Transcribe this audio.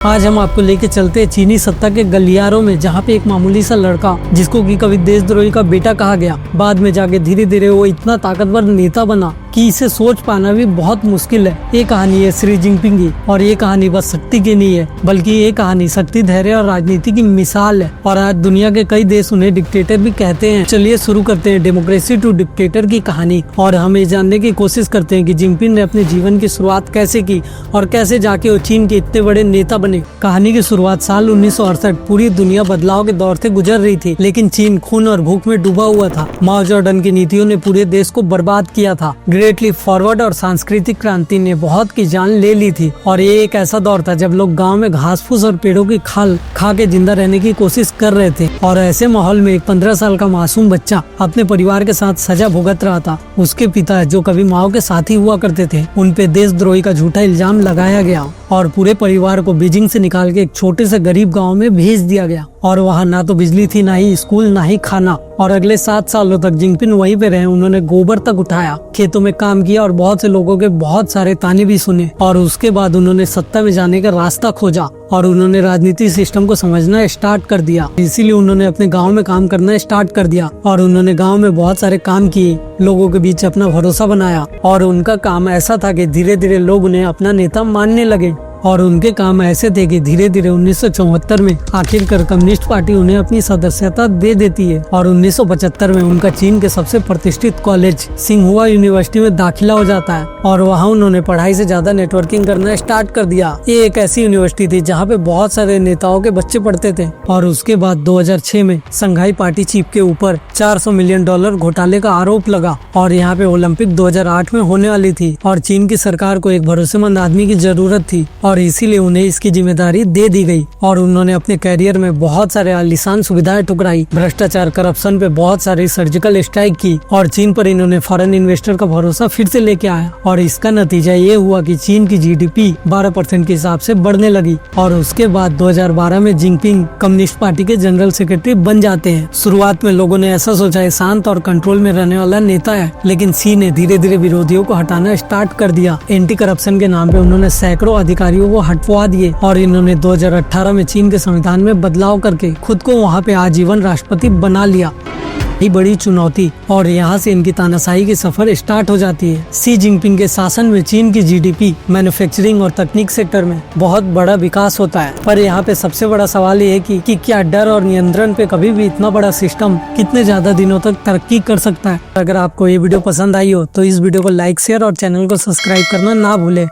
आज हम आपको लेके चलते हैं चीनी सत्ता के गलियारों में, जहाँ पे एक मामूली सा लड़का जिसको कि कभी देशद्रोही का बेटा कहा गया, बाद में जाके धीरे धीरे वो इतना ताकतवर नेता बना कि इसे सोच पाना भी बहुत मुश्किल है। ये कहानी है शी जिनपिंग की, और ये कहानी बस शक्ति की नहीं है, बल्कि ये कहानी शक्ति, धैर्य और राजनीति की मिसाल है। और आज दुनिया के कई देश उन्हें डिक्टेटर भी कहते हैं। चलिए शुरू करते हैं डेमोक्रेसी टू डिक्टेटर की कहानी, और हम ये जानने की कोशिश करते हैं कि जिनपिंग ने अपने जीवन की शुरुआत कैसे की और कैसे जाके वो चीन के इतने बड़े नेता बने। कहानी की शुरुआत साल 1968, पूरी दुनिया बदलाव के दौर से गुजर रही थी, लेकिन चीन खून और भूख में डूबा हुआ था। माओ जेडुंग की नीतियों ने पूरे देश को बर्बाद किया था। ग्रेट लीप फॉरवर्ड और सांस्कृतिक क्रांति ने बहुत की जान ले ली थी, और ये एक ऐसा दौर था जब लोग गांव में घास फूस और पेड़ों की खाल खा के जिंदा रहने की कोशिश कर रहे थे। और ऐसे माहौल में एक 15 साल का मासूम बच्चा अपने परिवार के साथ सजा भुगत रहा था। उसके पिता, जो कभी माओ के साथी हुआ करते थे, उन पे देशद्रोही का झूठा इल्जाम लगाया गया और पूरे परिवार को बीजिंग से निकाल के एक छोटे से गरीब गांव में भेज दिया गया। और वहाँ ना तो बिजली थी, ना ही स्कूल, ना ही खाना। और अगले 7 सालों तक जिनपिंग वहीं पे रहे। उन्होंने गोबर तक उठाया, खेतों में काम किया और बहुत से लोगों के बहुत सारे ताने भी सुने। और उसके बाद उन्होंने सत्ता में जाने का रास्ता खोजा और उन्होंने राजनीति सिस्टम को समझना स्टार्ट कर दिया। इसीलिए उन्होंने अपने गांव में काम करना स्टार्ट कर दिया और उन्होंने गांव में बहुत सारे काम किए, लोगों के बीच अपना भरोसा बनाया। और उनका काम ऐसा था कि धीरे धीरे लोग उन्हें अपना नेता मानने लगे। और उनके काम ऐसे थे कि धीरे धीरे 1974 में आखिरकार कम्युनिस्ट पार्टी उन्हें अपनी सदस्यता दे देती है। और 1975 में उनका चीन के सबसे प्रतिष्ठित कॉलेज सिंघुआ यूनिवर्सिटी में दाखिला हो जाता है और वहाँ उन्होंने पढ़ाई से ज्यादा नेटवर्किंग करना स्टार्ट कर दिया। ये एक ऐसी यूनिवर्सिटी थी जहाँ पे बहुत सारे नेताओं के बच्चे पढ़ते थे। और उसके बाद 2006 में संघाई पार्टी चीफ के ऊपर $400 मिलियन घोटाले का आरोप लगा और यहाँ पे ओलंपिक 2008 में होने वाली थी और चीन की सरकार को एक भरोसेमंद आदमी की जरूरत थी और इसीलिए उन्हें इसकी जिम्मेदारी दे दी गई। और उन्होंने अपने कैरियर में बहुत सारे आलीशान सुविधाएं ठुकराई, भ्रष्टाचार, करप्शन पे बहुत सारी सर्जिकल स्ट्राइक की और चीन पर इन्होंने फॉरेन इन्वेस्टर का भरोसा फिर से लेके आया। और इसका नतीजा ये हुआ कि चीन की जीडीपी 12% के हिसाब से बढ़ने लगी। और उसके बाद 2012 में जिनपिंग कम्युनिस्ट पार्टी के जनरल सेक्रेटरी बन जाते हैं। शुरुआत में लोगों ने ऐसा सोचा है शांत और कंट्रोल में रहने वाला नेता है, लेकिन शी ने धीरे धीरे विरोधियों को हटाना स्टार्ट कर दिया। एंटी करप्शन के नाम पे उन्होंने सैकड़ों अधिकारियों को हटवा दिए और इन्होंने 2018 में चीन के संविधान में बदलाव करके खुद को वहाँ पे आजीवन राष्ट्रपति बना लिया। ये बड़ी चुनौती, और यहाँ से इनकी तानाशाही की सफर स्टार्ट हो जाती है। शी जिनपिंग के शासन में चीन की जीडीपी, मैन्युफैक्चरिंग और तकनीक सेक्टर में बहुत बड़ा विकास होता है। पर यहाँ पे सबसे बड़ा सवाल ये है कि क्या डर और नियंत्रण पे कभी भी इतना बड़ा सिस्टम कितने ज्यादा दिनों तक तरक्की कर सकता है। अगर आपको ये वीडियो पसंद आई हो तो इस वीडियो को लाइक, शेयर और चैनल को सब्सक्राइब करना ना भूले।